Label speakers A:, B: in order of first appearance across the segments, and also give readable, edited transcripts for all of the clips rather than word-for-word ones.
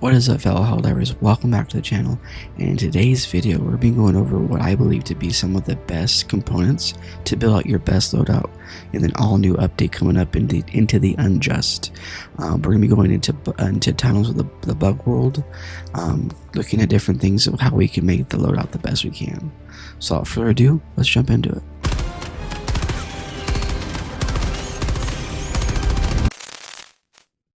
A: What is up, fellow Helldivers? Welcome back to the channel, and in today's video we're going over what I believe to be some of the best components to build out your best loadout in an all-new update coming up into the Unjust. We're going to be going into tunnels of the bug world, looking at different things of how we can make the loadout the best we can. So without further ado, let's jump into it.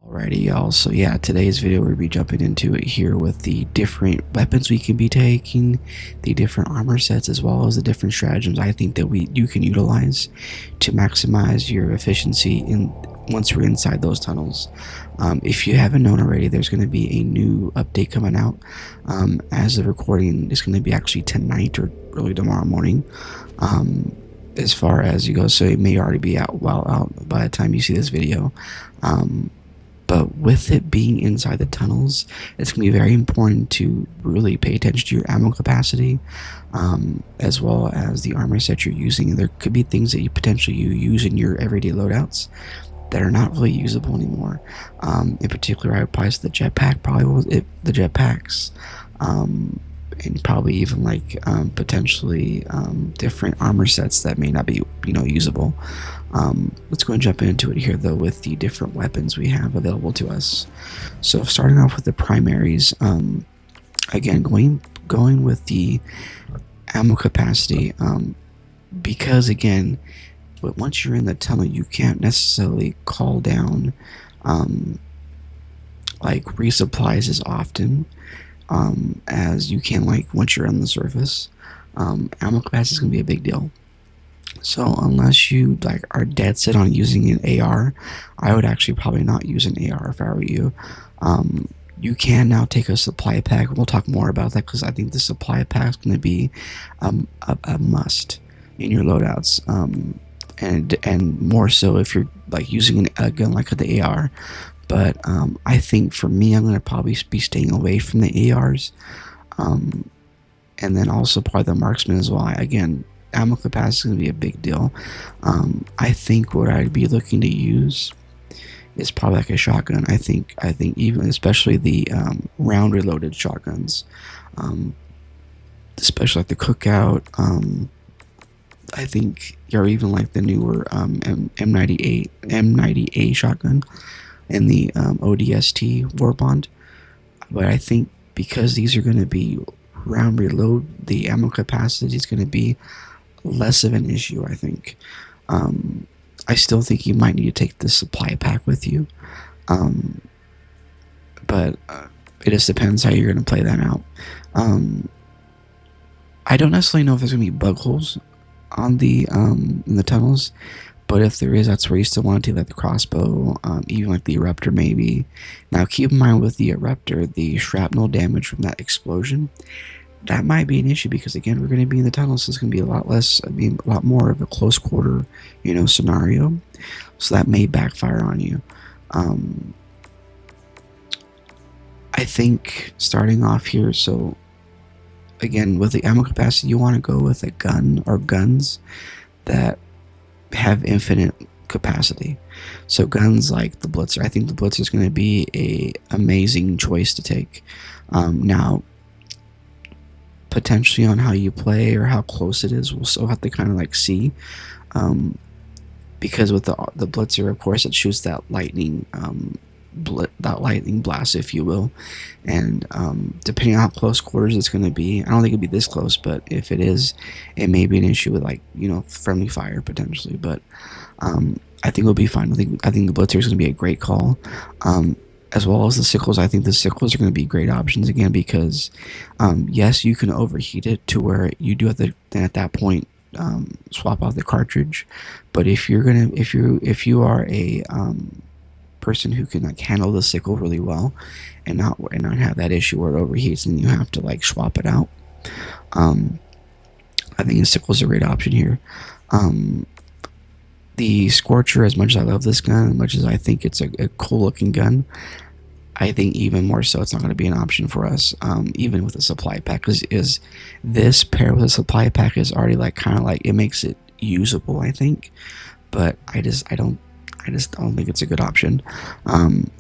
A: Alrighty, y'all, so yeah, today's video we'll be jumping into it here with the different weapons we can be taking, the different armor sets, as well as the different stratagems I think that you can utilize to maximize your efficiency once we're inside those tunnels. If you haven't known already, there's going to be a new update coming out. As the recording is going to be actually tonight or early tomorrow morning. As far as you go, so it may already be out by the time you see this video. But with it being inside the tunnels, it's going to be very important to really pay attention to your ammo capacity, as well as the armor set you're using. There could be things that you potentially use in your everyday loadouts that are not really usable anymore. In particular, I would probably say the jetpack, the jetpacks, and probably even like potentially different armor sets that may not be usable. Let's go and jump into it here though with the different weapons we have available to us. So starting off with the primaries, again going with the ammo capacity, because again, once you're in the tunnel you can't necessarily call down like resupplies as often as you can like once you're on the surface. Ammo capacity is going to be a big deal. So unless you like are dead set on using an AR, I would actually probably not use an AR if I were you. You can now take a supply pack. We'll talk more about that because I think the supply pack is going to be a must in your loadouts, and more so if you're like using a gun like the AR. But I think for me, I'm going to probably be staying away from the ARs, and then also probably the marksman as well. Again, ammo capacity is going to be a big deal. I think what I'd be looking to use is probably like a shotgun. I think even especially the round reloaded shotguns, especially like the Cookout. I think, or even like the newer M98 shotgun and the ODST War Bond. But I think because these are going to be round reload, the ammo capacity is going to be less of an issue, I think. I still think you might need to take the supply pack with you, but it just depends how you're going to play that out. I don't necessarily know if there's going to be bug holes on the in the tunnels, but if there is, that's where you still want to take like the crossbow, even like the eruptor maybe. Now keep in mind with the eruptor, the shrapnel damage from that explosion, that might be an issue because again we're going to be in the tunnels, so it's going to be a lot more of a close quarter scenario, so that may backfire on you. I think starting off here, so again with the ammo capacity, you want to go with a gun or guns that have infinite capacity. So guns like the Blitzer, I think the Blitzer is going to be a amazing choice to take. Now potentially on how you play or how close it is, we'll still have to kind of like see, because with the Blitzer, of course, it shoots that lightning blast, if you will, and depending on how close quarters it's going to be, I don't think it'll be this close, but if it is, it may be an issue with like friendly fire potentially, but I think it'll be fine. I think the Blitzer is going to be a great call, as well as the sickles. I think the sickles are going to be great options again because yes, you can overheat it to where you do have to then at that point swap out the cartridge, but if you are a person who can like handle the sickle really well and not have that issue where it overheats and you have to like swap it out, I think the sickle is a great option here. The Scorcher, as much as I love this gun, as much as I think it's a cool looking gun, I think even more so it's not going to be an option for us, even with a supply pack, because this paired with a supply pack is already like kind of like it makes it usable, I think, but I I just don't think it's a good option.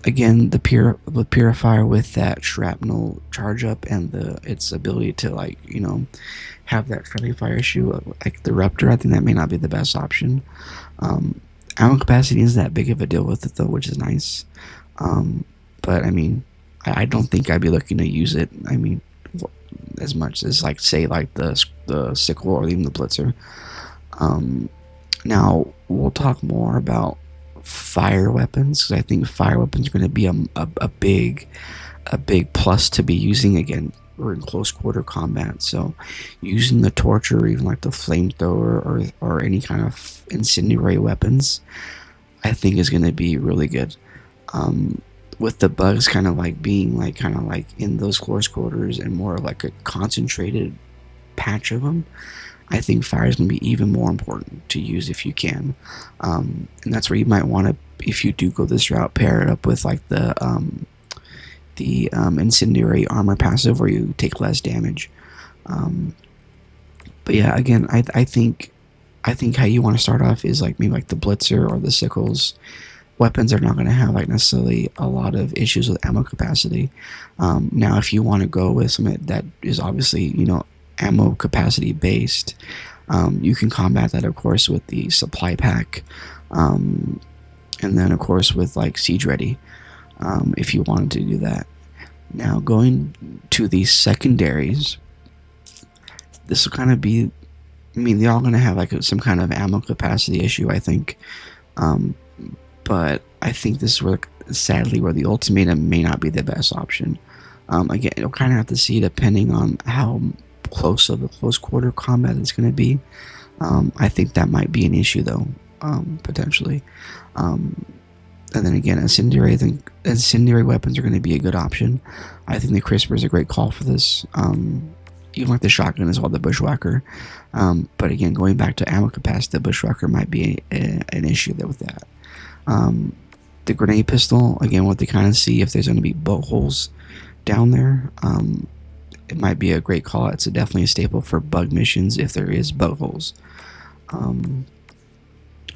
A: Again, the purifier with that shrapnel charge up and its ability to, like, have that friendly fire issue like the Ruptor, I think that may not be the best option. Ammo capacity is that big of a deal with it though, which is nice. But I mean, I don't think I'd be looking to use it. I mean, as much as, like, say, like the sickle or even the blitzer. Now we'll talk more about fire weapons, because I think fire weapons are going to be a big plus to be using. Again, we're in close quarter combat, so using the torch or even like the flamethrower or any kind of incendiary weapons, I think is going to be really good. With the bugs kind of like being like in those close quarters and more like a concentrated patch of them, I think fire is going to be even more important to use if you can. And that's where you might want to, if you do go this route, pair it up with like the incendiary armor passive where you take less damage. But yeah, again, I think how you want to start off is like maybe like the blitzer or the sickles. Weapons are not going to have like necessarily a lot of issues with ammo capacity. Now, if you want to go with something that is obviously ammo capacity based, you can combat that, of course, with the supply pack, and then of course with like siege ready, if you wanted to do that. Now, going to the secondaries, this will kind of be, I mean, they're all going to have like some kind of ammo capacity issue, I think. But I think this is where, sadly, where the ultimatum may not be the best option. Again, you'll kind of have to see depending on how close of a close quarter combat it's going to be. I think that might be an issue though, potentially. And then again, incendiary, I think incendiary weapons are going to be a good option. I think the crisper is a great call for this. Even like the shotgun as well, the bushwhacker. But again, going back to ammo capacity, the bushwhacker might be an issue there with that. The grenade pistol, again, what they kind of see if there's going to be bolt holes down there, it might be a great call. It's definitely a staple for bug missions if there is bolt holes.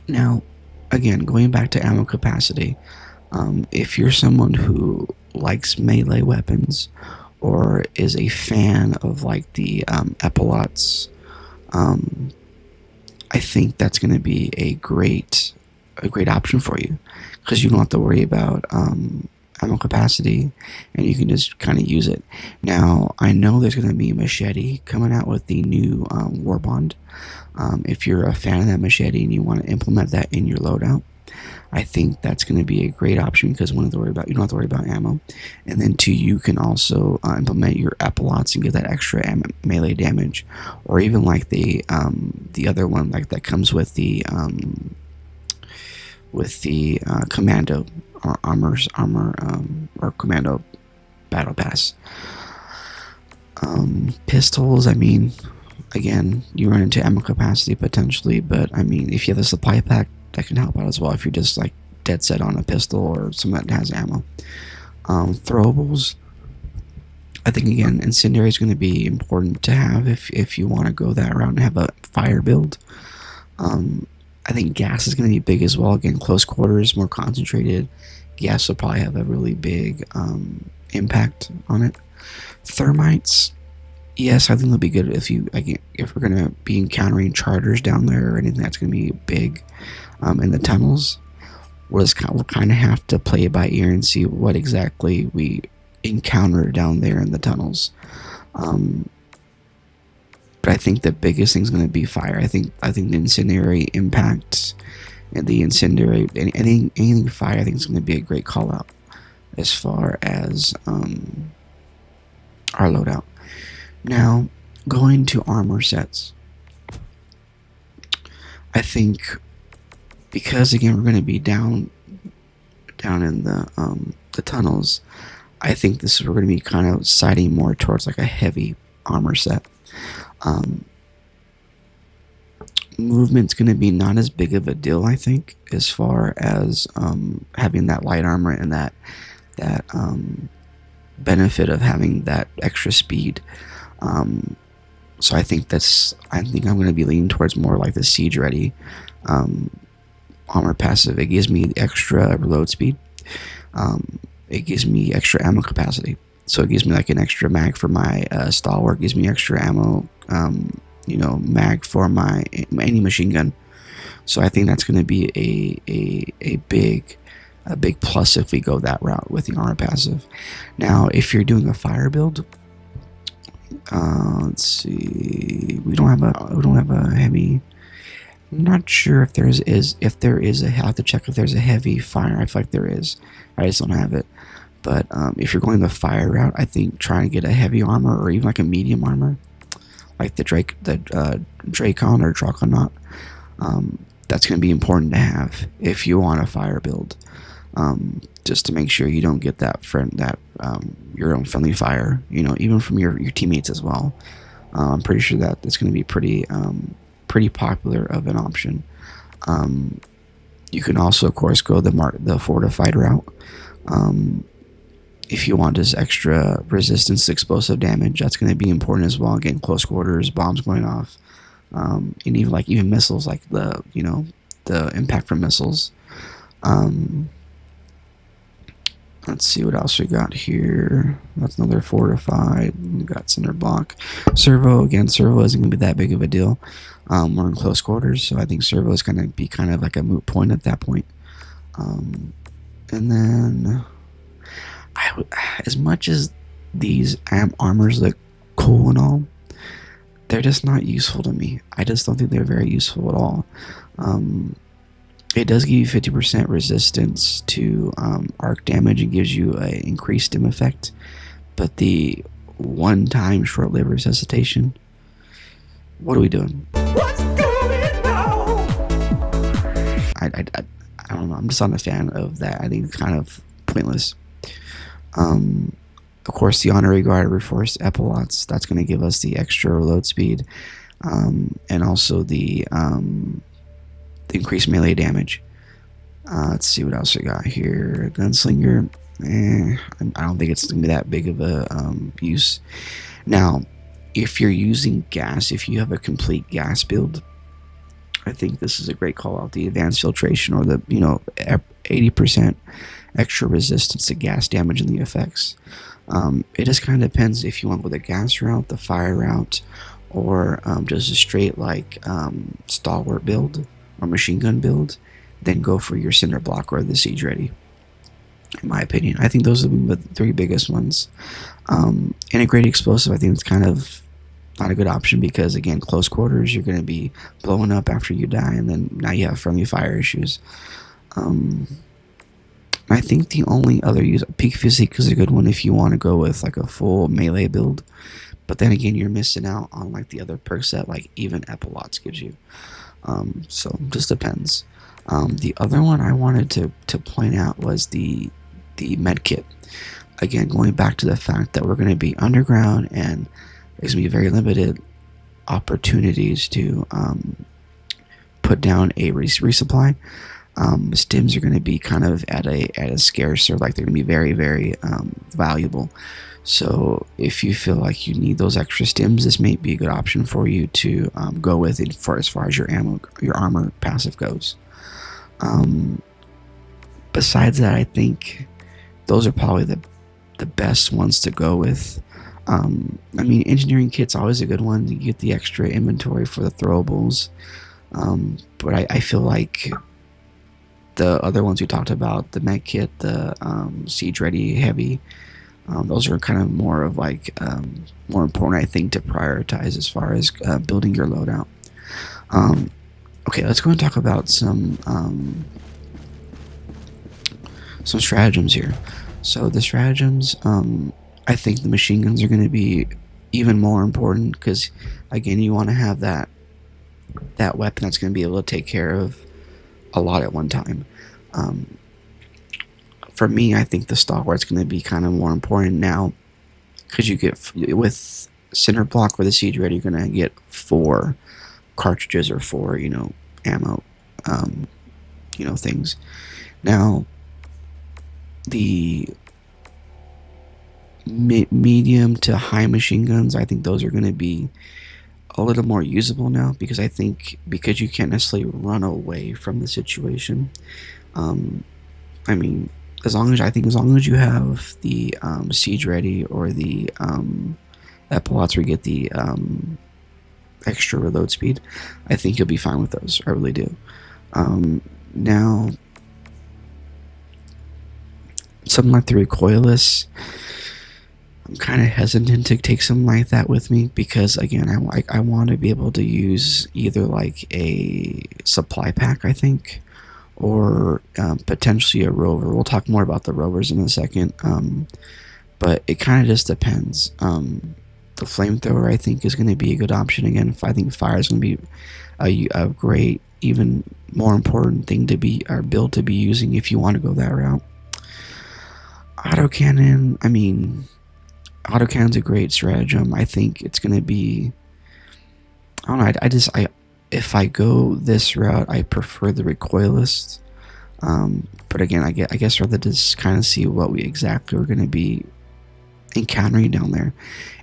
A: Now, again, going back to ammo capacity, if you're someone who likes melee weapons or is a fan of like the epaulets, I think that's going to be a great option for you, because you don't have to worry about ammo capacity and you can just kind of use it. Now, I know there's going to be a machete coming out with the new Warbond. If you're a fan of that machete and you want to implement that in your loadout, I think that's going to be a great option, because you don't have to worry about ammo, and then two, you can also implement your epaulets and get that extra melee damage, or even like the other one like that comes with the commando or armor or commando battle pass. Pistols, I mean, again, you run into ammo capacity potentially, but I mean, if you have a supply pack, that can help out as well if you're just like dead set on a pistol or something that has ammo. Throwables, I think again, incendiary is going to be important to have if you want to go that route and have a fire build. I think gas is going to be big as well. Again, close quarters, more concentrated. Gas will probably have a really big impact on it. Thermites, yes, I think they'll be good if we're going to be encountering charters down there or anything that's going to be big in the tunnels. We'll kind of have to play it by ear and see what exactly we encounter down there in the tunnels. But I think the biggest thing is going to be fire. I think the incendiary impact and the incendiary anything fire, I think is going to be a great call out as far as our loadout. Now, going to armor sets, I think because again we're going to be down in the tunnels, I think we're going to be kind of siding more towards like a heavy armor set. Movement's going to be not as big of a deal, I think, as far as having that light armor and that benefit of having that extra speed. So I think I'm going to be leaning towards more like the siege ready. armor passive. It gives me extra reload speed. It gives me extra ammo capacity. So it gives me like an extra mag for my stalwart. Gives me extra ammo, mag for my any machine gun. So I think that's going to be a big plus if we go that route with the armor passive. Now, if you're doing a fire build, let's see, we don't have a heavy. I'm not sure if there is a. I have to check if there's a heavy fire. I feel like there is. I just don't have it. But if you're going the fire route, I think trying to get a heavy armor or even like a medium armor, like the Dracon or Draconaut, that's going to be important to have if you want a fire build, just to make sure you don't get your own friendly fire, even from your teammates as well. I'm pretty sure that it's going to be pretty popular of an option. You can also, of course, go the fortified route. If you want just extra resistance to explosive damage, that's going to be important as well. Again, close quarters, bombs going off, and even missiles, like the impact from missiles. Let's see what else we got here. That's another fortified. We got center block. Servo, again, servo isn't going to be that big of a deal. We're in close quarters, so I think servo is going to be kind of like a moot point at that point. And then, as much as these armors look cool and all, they're just not useful to me. I just don't think they're very useful at all. It does give you 50% resistance to arc damage and gives you an increased stim effect, but the one-time short-lived resuscitation, what are we doing? What's going on? I don't know. I'm just not a fan of that. I think it's kind of pointless. Of course, the honorary guard reinforced epaulets, that's going to give us the extra reload speed, and also the increased melee damage. Let's see what else we got here. Gunslinger, I don't think it's going to be that big of a use. Now, if you're using gas, if you have a complete gas build, I think this is a great call out. The advanced filtration, or the 80% extra resistance to gas damage and the effects. It just kind of depends if you want to go the gas route, the fire route, or just a straight stalwart build or machine gun build. Then go for your cinder block or the siege ready. In my opinion, I think those are the three biggest ones. Integrated explosive, I think it's kind of not a good option because, again, close quarters, you're going to be blowing up after you die, and then now you have friendly fire issues. I think the only other use, Peak Physique is a good one if you want to go with like a full melee build, but then again, you're missing out on like the other perks that like even epaulets gives you. So just depends. The other one I wanted to point out was the med kit. Again, going back to the fact that we're going to be underground and there's going to be very limited opportunities to put down a resupply. Stims are going to be kind of at a scarce, or like they're going to be very, very valuable. So if you feel like you need those extra stims, this may be a good option for you to go with it for as far as your armor passive goes. Besides that, I think those are probably the best ones to go with. I mean, engineering kit's always a good one. You get the extra inventory for the throwables. But I feel like the other ones we talked about, the med kit, the siege ready heavy, those are kind of more of like more important, I think, to prioritize as far as building your loadout. Okay, let's go and talk about some stratagems here. So the stratagems, I think the machine guns are going to be even more important because, again, you want to have that weapon that's going to be able to take care of a lot at one time. For me, I think the stalwart's going to be kind of more important now because you get, with center block or the siege ready, you're going to get 4 cartridges or 4 ammo things. Now the medium to high machine guns, I think those are going to be a little more usable now, because I think because you can't necessarily run away from the situation. Um, I mean, as long as you have the siege ready, or the epilots where you get the extra reload speed, I think you'll be fine with those. I really do. Now, something like the recoilless, I'm kind of hesitant to take something like that with me, because again, I want to be able to use either like a supply pack, I think, or potentially a rover. We'll talk more about the rovers in a second, but it kind of just depends. The flamethrower, I think, is going to be a good option. Again, I think fire is going to be a great, even more important thing to be, or build to be using if you want to go that route. Autocannon, I mean, autocannon's a great stratagem. I think it's going to be, I don't know, if I go this route, I prefer the recoilless. But again, I guess rather just kind of see what we exactly are going to be encountering down there.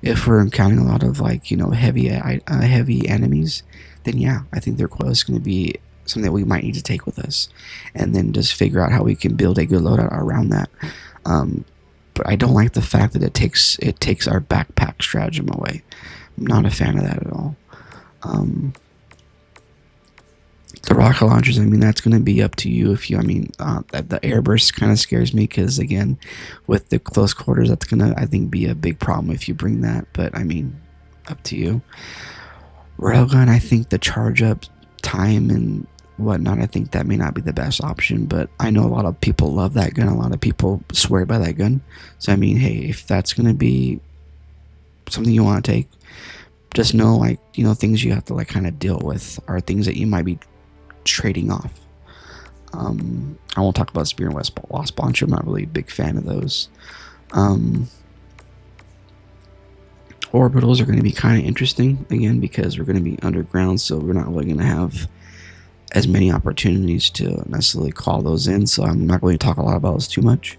A: If we're encountering a lot of, like, you know, heavy enemies, then yeah, I think the recoilless is going to be something that we might need to take with us, and then just figure out how we can build a good loadout around that. But I don't like the fact that it takes our backpack stratagem away. I'm not a fan of that at all. The rocket launchers, I mean, that's going to be up to you. If you, I mean, the airburst kind of scares me, because again, with the close quarters, that's going to, I think, be a big problem if you bring that. But I mean, up to you. Railgun, I think the charge up time and whatnot, I think that may not be the best option, but I know a lot of people love that gun. A lot of people swear by that gun. So I mean, hey, if that's going to be something you want to take, just know, like, you know, things you have to, like, kind of deal with are things that you might be trading off. I won't talk about Spear and Wasp Launcher. I'm not really a big fan of those. Orbitals are going to be kind of interesting, again, because we're going to be underground, so we're not really going to have as many opportunities to necessarily call those in, so I'm not going to talk a lot about those too much.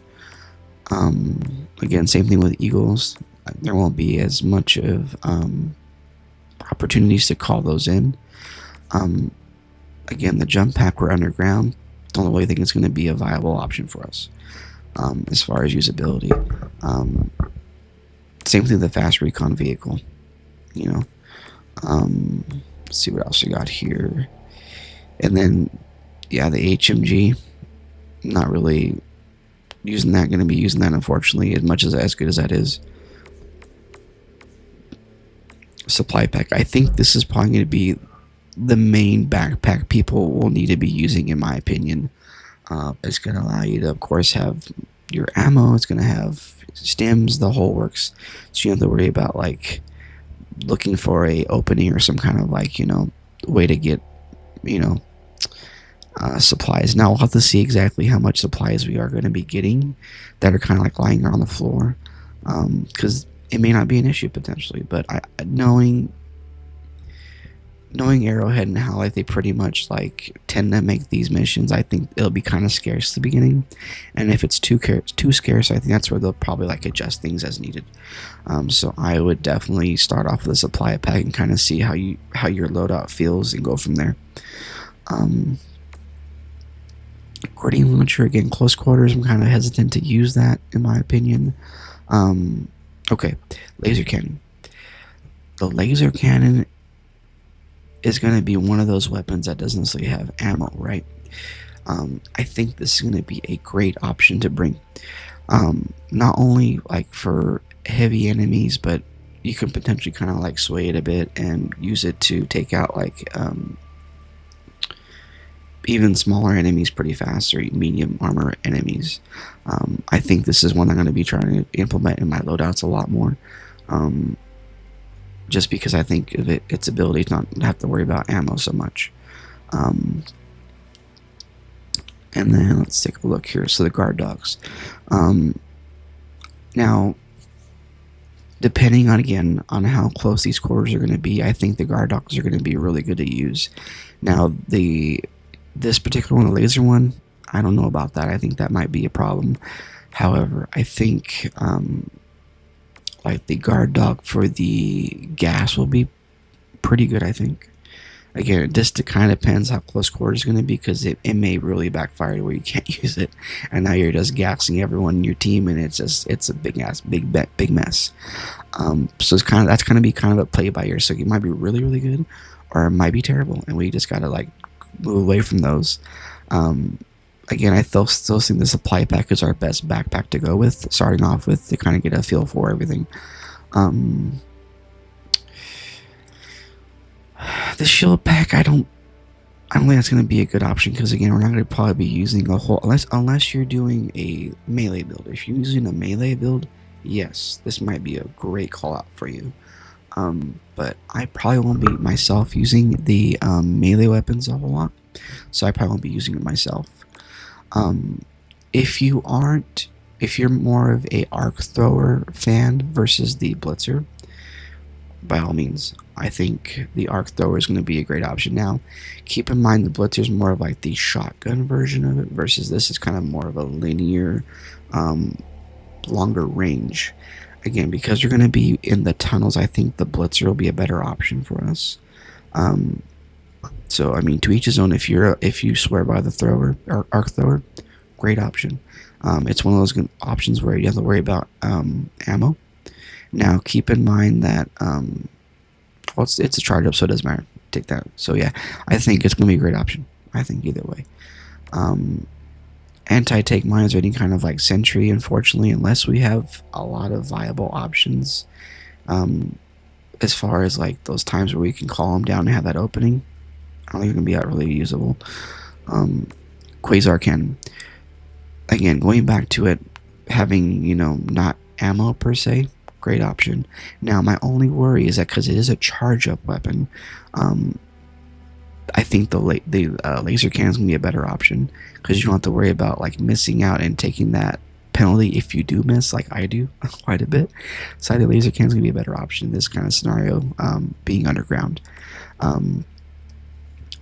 A: Again, same thing with Eagles. There won't be as much of opportunities to call those in. Again, the jump pack, we're underground. Don't really think it's going to be a viable option for us as far as usability. Same thing with the fast recon vehicle. You know, let's see what else we got here. And then, yeah, the HMG. Not really using that. Going to be using that, unfortunately, as good as that is. Supply pack. I think this is probably going to be the main backpack people will need to be using, in my opinion. It's going to allow you to, of course, have your ammo. It's going to have stems, the whole works. So you don't have to worry about, like, looking for a opening or some kind of, like, you know, way to get, you know, supplies. Now we'll have to see exactly how much supplies we are going to be getting that are kind of like lying on the floor, because it may not be an issue potentially. But knowing Arrowhead and how, like, they pretty much, like, tend to make these missions, I think it'll be kind of scarce at the beginning, and if it's too scarce, I think that's where they'll probably, like, adjust things as needed. So I would definitely start off with a supply pack and kind of see how your loadout feels and go from there. Grenade launcher, again, close quarters, I'm kind of hesitant to use that, in my opinion. Okay, laser cannon. The laser cannon is going to be one of those weapons that doesn't necessarily have ammo, right? I think this is going to be a great option to bring. Not only, like, for heavy enemies, but you can potentially kind of, like, sway it a bit and use it to take out, like, even smaller enemies pretty fast, or medium armor enemies. I think this is one I'm going to be trying to implement in my loadouts a lot more. Just because I think of its ability to not have to worry about ammo so much. And then let's take a look here. So the guard dogs. Now, depending on, again, on how close these quarters are going to be, I think the guard dogs are going to be really good to use. Now, this particular one, the laser one, I don't know about that. I think that might be a problem. However, I think like the guard dog for the gas will be pretty good, I think. Again, it just kind of depends how close quarters is going to be, because it may really backfire to where you can't use it, and now you're just gassing everyone in your team, and it's a big mess. So that's kind of be kind of a play by ear. So it might be really good, or it might be terrible, and we just gotta like move away from those. Again, I still think the supply pack is our best backpack to go with, starting off with, to kind of get a feel for everything. The shield pack, I don't think that's going to be a good option, because again, we're not going to probably be using a whole, unless you're doing a melee build. If you're using a melee build, yes, this might be a great call out for you. But I probably won't be myself using the melee weapons a whole lot, so I probably won't be using it myself. If you're more of a arc thrower fan versus the blitzer, by all means, I think the arc thrower is going to be a great option. Now, keep in mind the blitzer is more of like the shotgun version of it, versus this is kind of more of a linear, longer range. Again, because you're going to be in the tunnels, I think the blitzer will be a better option for us. So I mean, to each his own. If you swear by the thrower or arc thrower, great option. It's one of those options where you have to worry about ammo. Now, keep in mind that well, it's a charge up, so it doesn't matter. Take that. So yeah, I think it's gonna be a great option. I think either way. Anti-take mines or any kind of like sentry, unfortunately, unless we have a lot of viable options, as far as like those times where we can call them down and have that opening, I don't think it's gonna be that really usable. Quasar cannon. Again, going back to it having, not ammo per se, great option. Now, my only worry is that because it is a charge-up weapon, I think the laser cannon is going to be a better option, because you don't have to worry about like missing out and taking that penalty if you do miss, like I do quite a bit. So I think laser cannon is going to be a better option in this kind of scenario, being underground.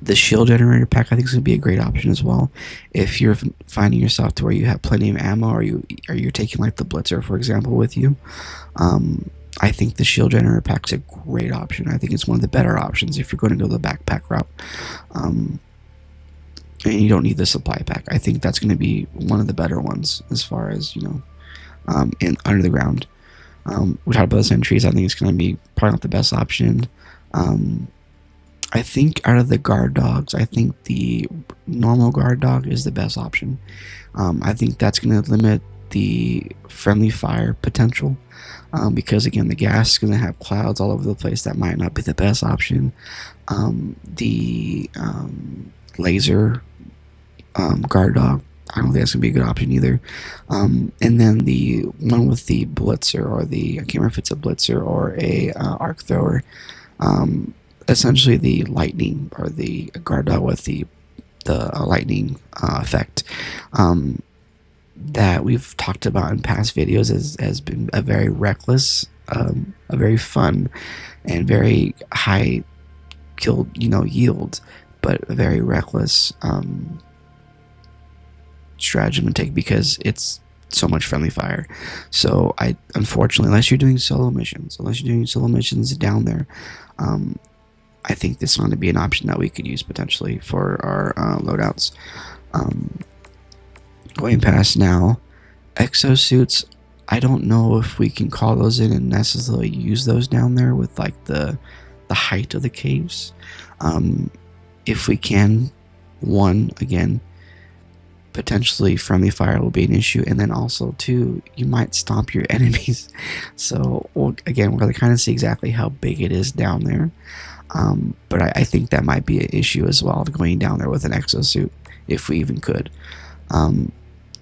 A: The shield generator pack, I think, is going to be a great option as well. If you're finding yourself to where you have plenty of ammo, or you're taking like the blitzer, for example, with you, I think the shield generator pack is a great option. I think it's one of the better options if you're going to go the backpack route. And you don't need the supply pack. I think that's going to be one of the better ones as far as, in under the ground. We talked about the sentries. I think it's going to be probably not the best option. I think out of the guard dogs, I think the normal guard dog is the best option. I think that's going to limit the friendly fire potential, because again, the gas is going to have clouds all over the place. That might not be the best option. The laser guard dog, I don't think that's going to be a good option either. And then the one with the blitzer, or I can't remember if it's a blitzer or a arc thrower, essentially the lightning, or the guard dog with the lightning effect, that we've talked about in past videos, has been a very reckless, a very fun, and very high kill yield, but a very reckless stratagem to take, because it's so much friendly fire. So unfortunately, unless you're doing solo missions down there, I think this is going to be an option that we could use potentially for our loadouts. Going past now, exosuits, I don't know if we can call those in and necessarily use those down there with like the height of the caves. If we can, again, potentially friendly fire will be an issue, and then also two, you might stomp your enemies. So again, we're going to kind of see exactly how big it is down there. But I think that might be an issue as well, going down there with an exosuit, if we even could.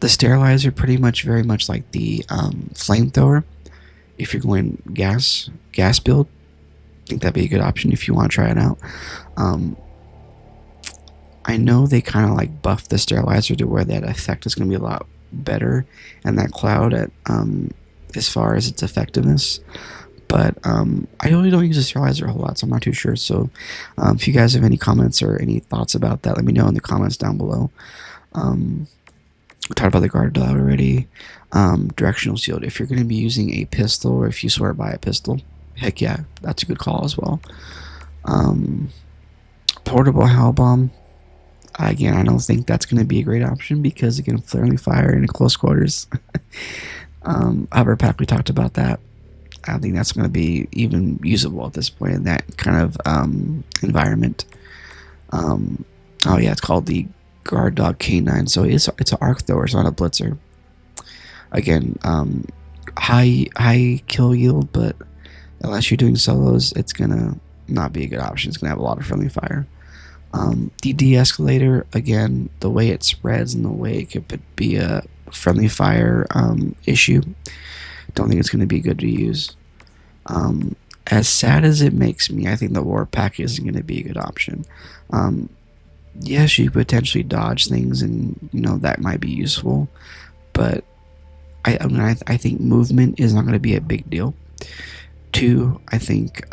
A: The sterilizer, very much like the flamethrower. If you're going gas build, I think that'd be a good option if you want to try it out. I know they kind of like buffed the sterilizer to where that effect is going to be a lot better, and that cloud as far as its effectiveness. But I really don't use the sterilizer a whole lot, so I'm not too sure. So if you guys have any comments or any thoughts about that, let me know in the comments down below. We talked about the guard dog already. Directional shield. If you're going to be using a pistol, or if you swear by a pistol, heck yeah, that's a good call as well. Portable Hell Bomb. Again, I don't think that's going to be a great option because, again, friendly fire in close quarters. Hover Pack, we talked about that. I don't think that's going to be even usable at this point in that kind of environment. Oh yeah, it's called the Guard Dog K9, so it's an arc thrower, it's not a blitzer. Again, high kill yield, but unless you're doing solos, it's gonna not be a good option. It's gonna have a lot of friendly fire. The de-escalator, again, the way it spreads and the way it could be a friendly fire issue, don't think it's going to be good to use. As sad as it makes me, I think the war pack isn't going to be a good option. Yes, you could potentially dodge things, and that might be useful, but I think movement is not going to be a big deal. Two, I think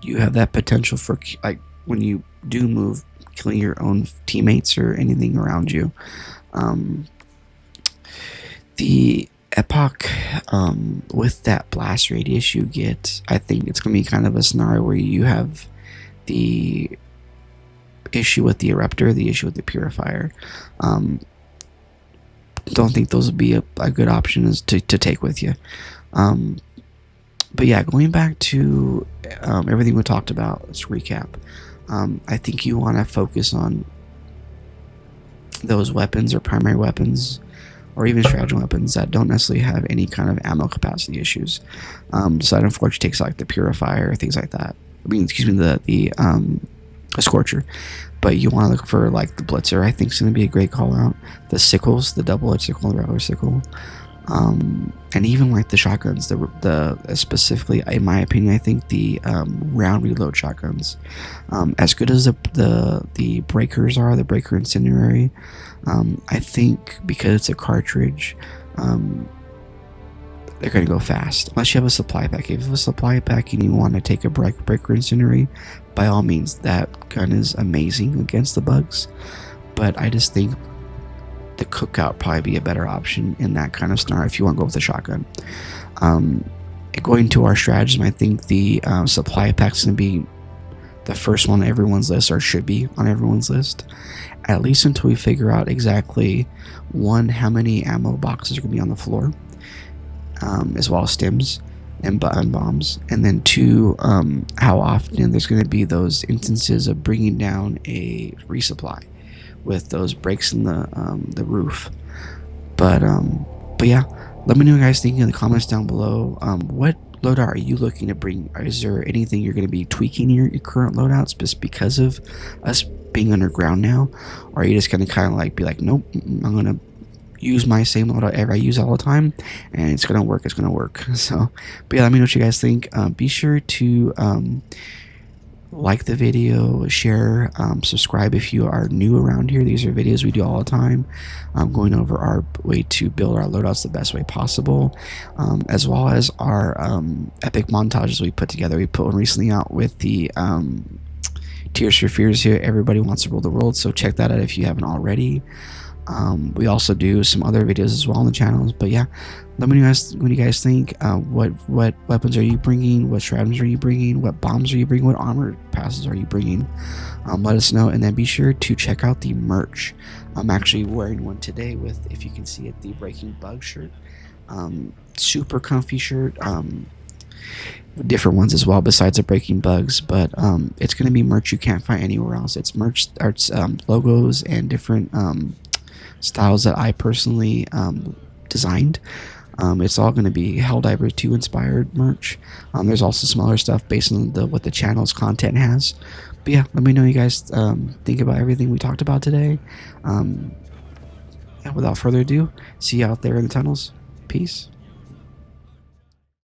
A: you have that potential for, like, when you do move, killing your own teammates or anything around you. The Epoch, with that blast radius you get, I think it's going to be kind of a scenario where you have the issue with the Eruptor, the issue with the Purifier. Don't think those would be a good option to take with you. But yeah, going back to everything we talked about, let's recap. I think you want to focus on those weapons or primary weapons, or even stratagem weapons that don't necessarily have any kind of ammo capacity issues. So that unfortunately takes like the Purifier, things like that. I mean, excuse me, the Scorcher. But you want to look for like the Blitzer. I think is going to be a great call out. The sickles, the double-edged sickle, the regular sickle, and even like the shotguns. The specifically, in my opinion, I think the round reload shotguns, as good as the breakers are, the breaker incendiary. I think because it's a cartridge, they're going to go fast. Unless you have a supply pack. If you have a supply pack and you want to take a breaker incendiary, by all means, that gun is amazing against the bugs. But I just think the cookout probably be a better option in that kind of scenario if you want to go with the shotgun. Going to our stratagem, I think the supply pack is going to be the first one on everyone's list, or should be on everyone's list, at least until we figure out exactly, one, how many ammo boxes are going to be on the floor, as well as stims and bombs, and then two, how often there's going to be those instances of bringing down a resupply with those breaks in the roof. But yeah, let me know what you guys think in the comments down below. What loadout are you looking to bring? Is there anything you're going to be tweaking your current loadouts just because of us being underground now, or are you just going to kind of like be like, nope, I'm going to use my same loadout I use all the time, and it's going to work, So, but yeah, let me know what you guys think. Be sure to like the video, share, subscribe if you are new around here. These are videos we do all the time, going over our way to build our loadouts the best way possible, as well as our epic montages we put together. We put one recently out with the Tears for Fears here. Everybody wants to rule the world, so check that out if you haven't already. We also do some other videos as well on the channels. But yeah, let me know what you guys think. What weapons are you bringing? What stratagems are you bringing? What bombs are you bringing? What armor passes are you bringing? Let us know, and then be sure to check out the merch. I'm actually wearing one today with, if you can see it, the Breaking Bug shirt. Super comfy shirt. Different ones as well besides the Breaking Bugs, but it's going to be merch you can't find anywhere else. It's merch, arts, logos, and different styles that I personally designed. It's all going to be Helldivers 2 inspired merch. There's also some other stuff based on what the channel's content has. But yeah, let me know what you guys think about everything we talked about today. And without further ado, see you out there in the tunnels. Peace.